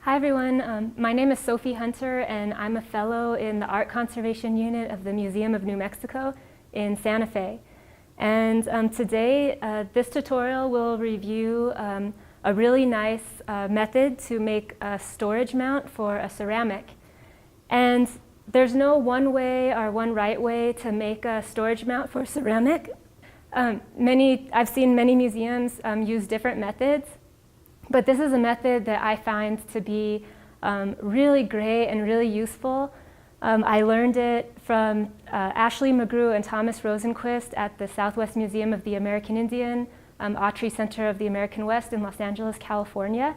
Hi everyone, my name is Sophie Hunter and I'm a fellow in the Art Conservation Unit of the Museum of New Mexico in Santa Fe. And today this tutorial will review a really nice method to make a storage mount for a ceramic. And there's no one way or one right way to make a storage mount for ceramic. I've seen many museums use different methods. But this is a method that I find to be really great and really useful. I learned it from Ashley McGrew and Thomas Rosenquist at the Southwest Museum of the American Indian, Autry Center of the American West in Los Angeles, California.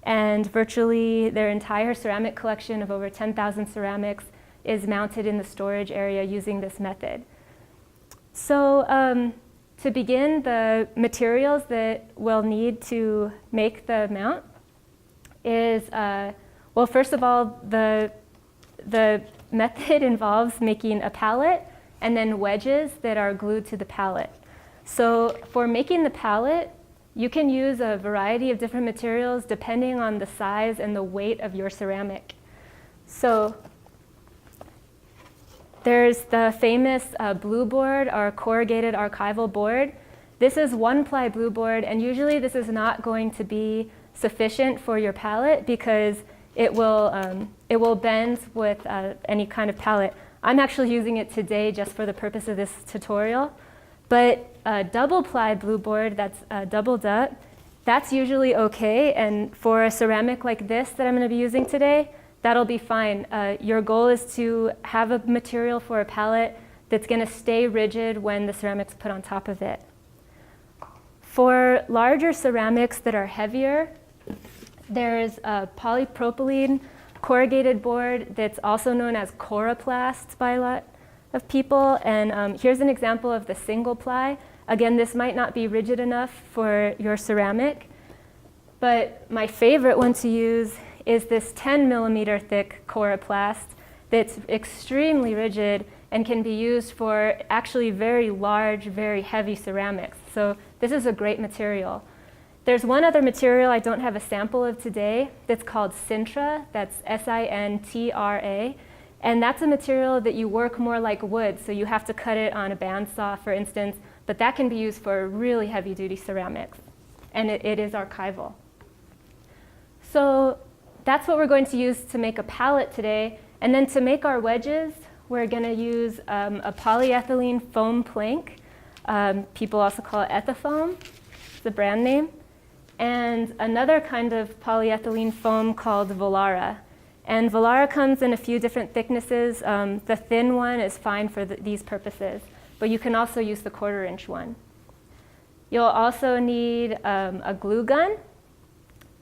And virtually their entire ceramic collection of over 10,000 ceramics is mounted in the storage area using this method. So, to begin, the materials that we'll need to make the mount is, well, first of all, the method involves making a pallet and then wedges that are glued to the pallet. So for making the pallet, you can use a variety of different materials depending on the size and the weight of your ceramic. So there's the famous blue board or corrugated archival board. This is 1-ply blue board, and usually this is not going to be sufficient for your pallet because it will bend with any kind of pallet. I'm actually using it today just for the purpose of this tutorial. But a double-ply blue board that's doubled up, that's usually okay, and for a ceramic like this that I'm going to be using today, that'll be fine. Your goal is to have a material for a pallet that's going to stay rigid when the ceramic's put on top of it. For larger ceramics that are heavier, there's a polypropylene corrugated board that's also known as coroplast by a lot of people. And here's an example of the single ply. Again, this might not be rigid enough for your ceramic, but my favorite one to use is this 10mm thick coroplast that's extremely rigid and can be used for actually very large, very heavy ceramics. So this is a great material. There's one other material I don't have a sample of today that's called Sintra, that's S-I-N-T-R-A, and that's a material that you work more like wood, so you have to cut it on a bandsaw, for instance, but that can be used for really heavy-duty ceramics, and it is archival. So that's what we're going to use to make a pallet today. And then to make our wedges, we're going to use a polyethylene foam plank. People also call it Ethafoam, it's the brand name. And another kind of polyethylene foam called Volara. And Volara comes in a few different thicknesses. The thin one is fine for these purposes, but you can also use the 1/4-inch one. You'll also need a glue gun.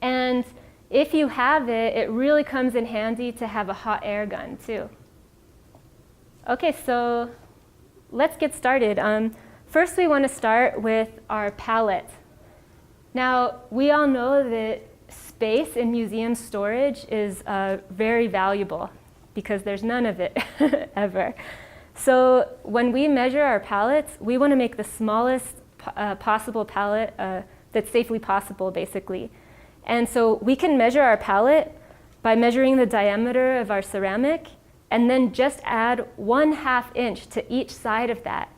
And if you have it, it really comes in handy to have a hot air gun too. Okay, so let's get started. First we want to start with our pallet. Now, we all know that space in museum storage is very valuable because there's none of it ever. So when we measure our pallets, we want to make the smallest possible pallet that's safely possible, basically. And so we can measure our pallet by measuring the diameter of our ceramic and then just add 1/2 inch to each side of that.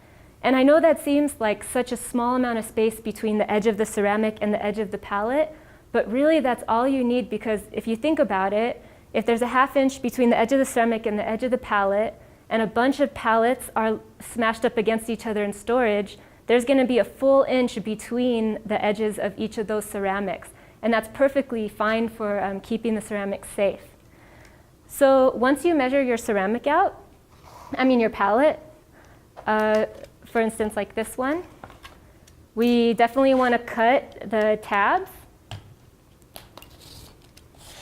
And I know that seems like such a small amount of space between the edge of the ceramic and the edge of the pallet, but really that's all you need, because if you think about it, if there's a 1/2 inch between the edge of the ceramic and the edge of the pallet, and a bunch of pallets are smashed up against each other in storage, there's going to be a full inch between the edges of each of those ceramics. And that's perfectly fine for keeping the ceramic safe. So once you measure your ceramic out, your pallet, for instance like this one, we definitely want to cut the tabs.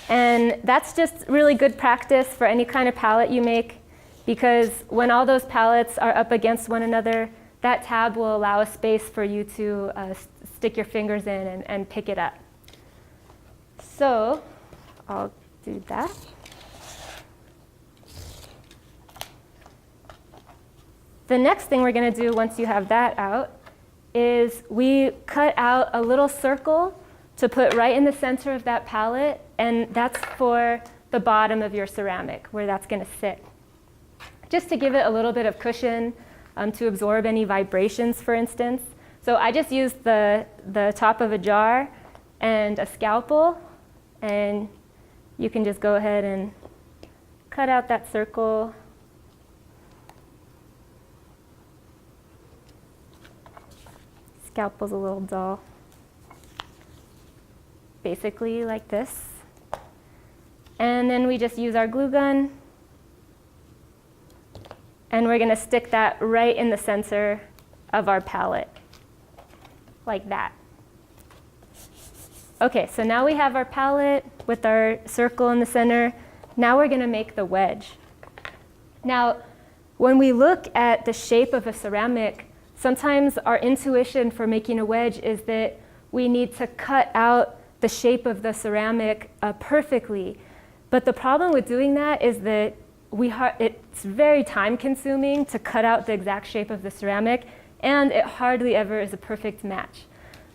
And that's just really good practice for any kind of pallet you make, because when all those pallets are up against one another, that tab will allow a space for you to stick your fingers in and pick it up. So I'll do that. The next thing we're going to do once you have that out is we cut out a little circle to put right in the center of that palette, and that's for the bottom of your ceramic, where that's going to sit. Just to give it a little bit of cushion to absorb any vibrations, for instance. So I just used the top of a jar and a scalpel, and you can just go ahead and cut out that circle. Scalpel's a little dull. Basically like this. And then we just use our glue gun, and we're going to stick that right in the center of our palette, like that. Okay, so now we have our palette with our circle in the center. Now we're going to make the wedge. Now, when we look at the shape of a ceramic, sometimes our intuition for making a wedge is that we need to cut out the shape of the ceramic perfectly. But the problem with doing that is that it's very time consuming to cut out the exact shape of the ceramic, and it hardly ever is a perfect match.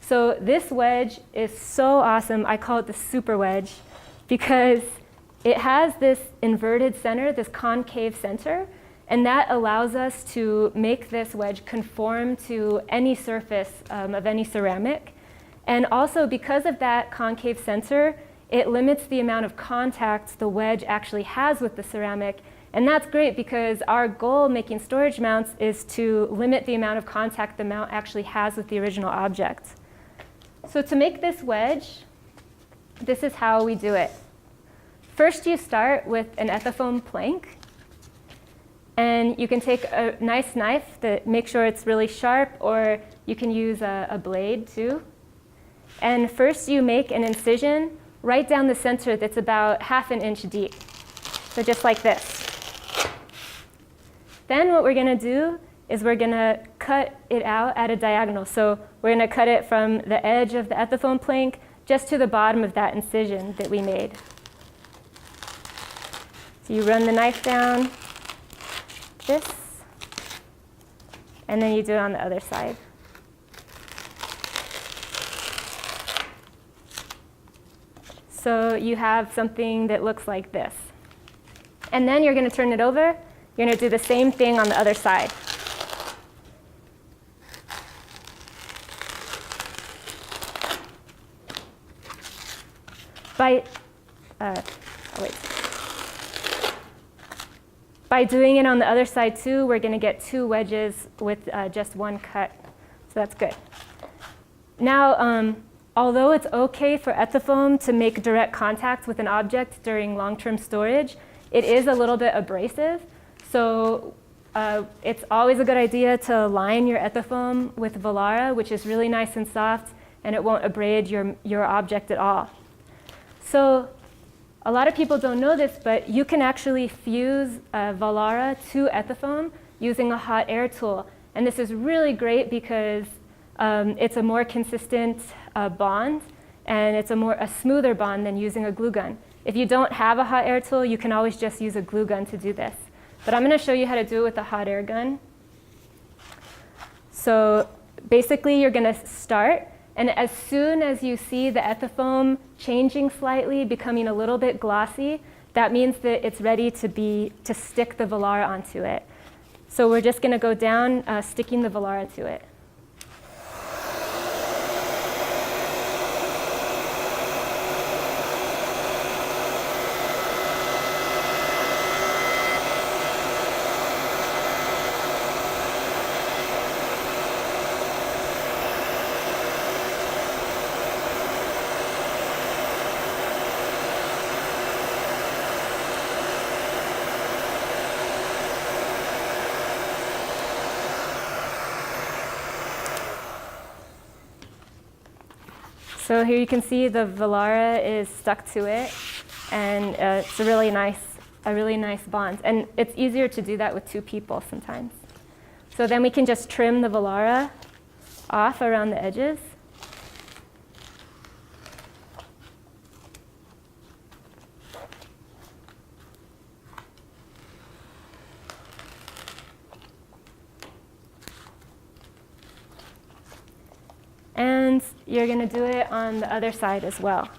So this wedge is so awesome. I call it the super wedge because it has this inverted center, this concave center, and that allows us to make this wedge conform to any surface of any ceramic. And also, because of that concave center, it limits the amount of contact the wedge actually has with the ceramic. And that's great because our goal making storage mounts is to limit the amount of contact the mount actually has with the original object. So to make this wedge, this is how we do it. First, you start with an ethafoam plank. And you can take a nice knife that make sure it's really sharp, or you can use a blade too. And first you make an incision right down the center that's about 1/2 inch deep. So just like this. Then what we're going to do is we're going to cut it out at a diagonal. So we're going to cut it from the edge of the ethafoam plank just to the bottom of that incision that we made. So you run the knife down this, and then you do it on the other side. So you have something that looks like this. And then you're going to turn it over. You're going to do the same thing on the other side. By doing it on the other side too, we're going to get 2 wedges with just 1 cut. So that's good. Now, although it's okay for ethafoam to make direct contact with an object during long-term storage, it is a little bit abrasive. So it's always a good idea to line your ethafoam with Volara, which is really nice and soft, and it won't abrade your object at all. So a lot of people don't know this, but you can actually fuse Volara to ethafoam using a hot air tool. And this is really great because it's a more consistent bond, and it's a smoother bond than using a glue gun. If you don't have a hot air tool, you can always just use a glue gun to do this. But I'm going to show you how to do it with a hot air gun. So basically, you're going to start, and as soon as you see the ethafoam changing slightly, becoming a little bit glossy, that means that it's ready to stick the Volara onto it. So we're just going to go down, sticking the Volara to it. So here you can see the Volara is stuck to it, and it's a really nice bond. And it's easier to do that with 2 people sometimes. So then we can just trim the Volara off around the edges. And you're going to do it on the other side as well.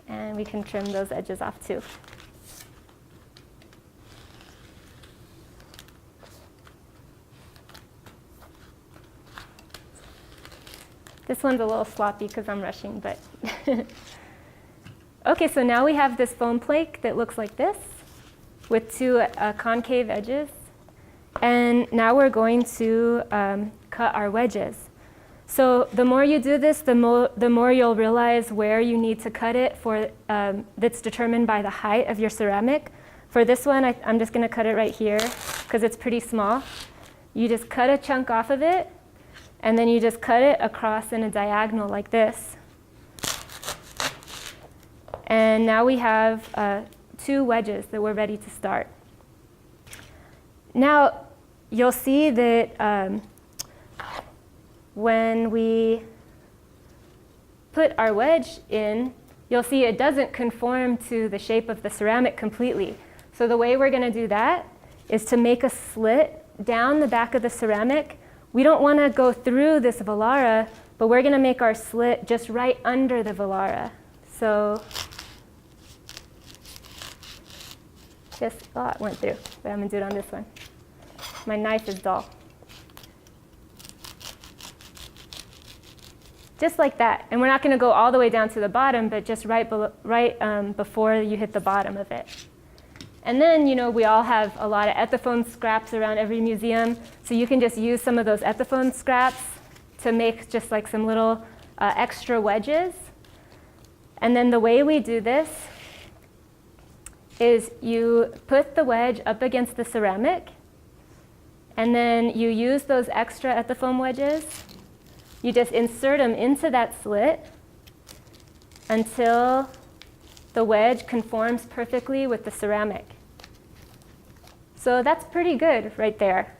And we can trim those edges off too. This one's a little sloppy because I'm rushing, but okay, so now we have this foam plate that looks like this with two concave edges. And now we're going to cut our wedges. So the more you do this, the more you'll realize where you need to cut it for, that's determined by the height of your ceramic. For this one, I'm just going to cut it right here because it's pretty small. You just cut a chunk off of it, and then you just cut it across in a diagonal like this. And now we have 2 wedges that we're ready to start. Now, you'll see that when we put our wedge in, you'll see it doesn't conform to the shape of the ceramic completely. So the way we're going to do that is to make a slit down the back of the ceramic. We don't want to go through this Velara, but we're going to make our slit just right under the Velara. So just, oh, it went through, but I'm going to do it on this one. My knife is dull. Just like that. And we're not going to go all the way down to the bottom, but just right before you hit the bottom of it. And then, you know, we all have a lot of Ethaphone scraps around every museum, so you can just use some of those Ethaphone scraps to make just like some little extra wedges. And then the way we do this is you put the wedge up against the ceramic, and then you use those extra Ethaphone wedges. You just insert them into that slit until the wedge conforms perfectly with the ceramic. So that's pretty good right there.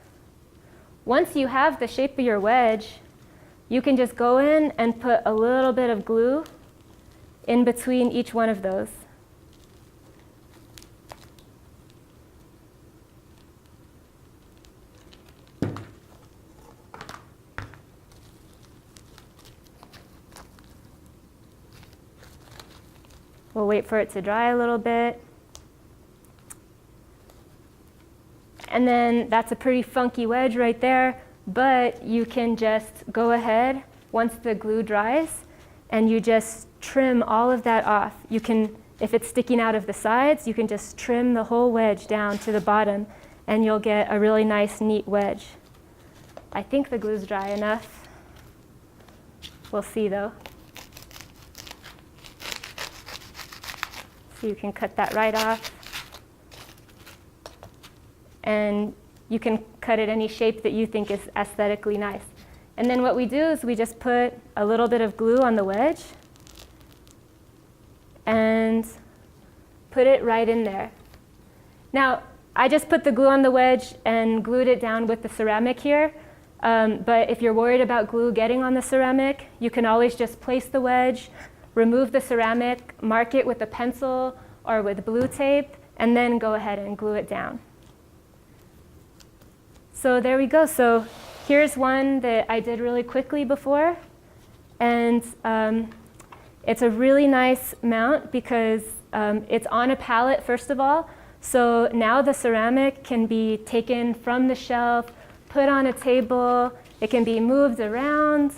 Once you have the shape of your wedge, you can just go in and put a little bit of glue in between each one of those. We'll wait for it to dry a little bit. And then that's a pretty funky wedge right there, but you can just go ahead once the glue dries and you just trim all of that off. You can, if it's sticking out of the sides, you can just trim the whole wedge down to the bottom and you'll get a really nice, neat wedge. I think the glue's dry enough. We'll see though. So you can cut that right off. And you can cut it any shape that you think is aesthetically nice. And then what we do is we just put a little bit of glue on the wedge and put it right in there. Now, I just put the glue on the wedge and glued it down with the ceramic here. But if you're worried about glue getting on the ceramic, you can always just place the wedge, remove the ceramic, mark it with a pencil or with blue tape, and then go ahead and glue it down. So there we go. So here's one that I did really quickly before. And it's a really nice mount because it's on a pallet, first of all. So now the ceramic can be taken from the shelf, put on a table. It can be moved around.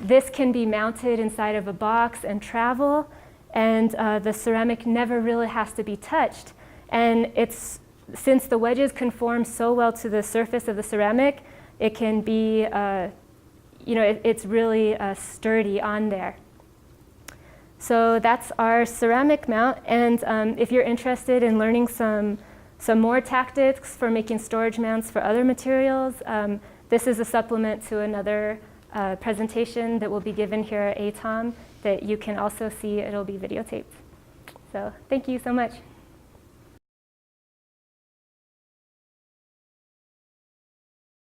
This can be mounted inside of a box and travel. And the ceramic never really has to be touched. And since the wedges conform so well to the surface of the ceramic, it can be, it's really sturdy on there. So that's our ceramic mount. And if you're interested in learning some more tactics for making storage mounts for other materials, this is a supplement to another presentation that will be given here at ATOM that you can also see. It'll be videotaped. So thank you so much.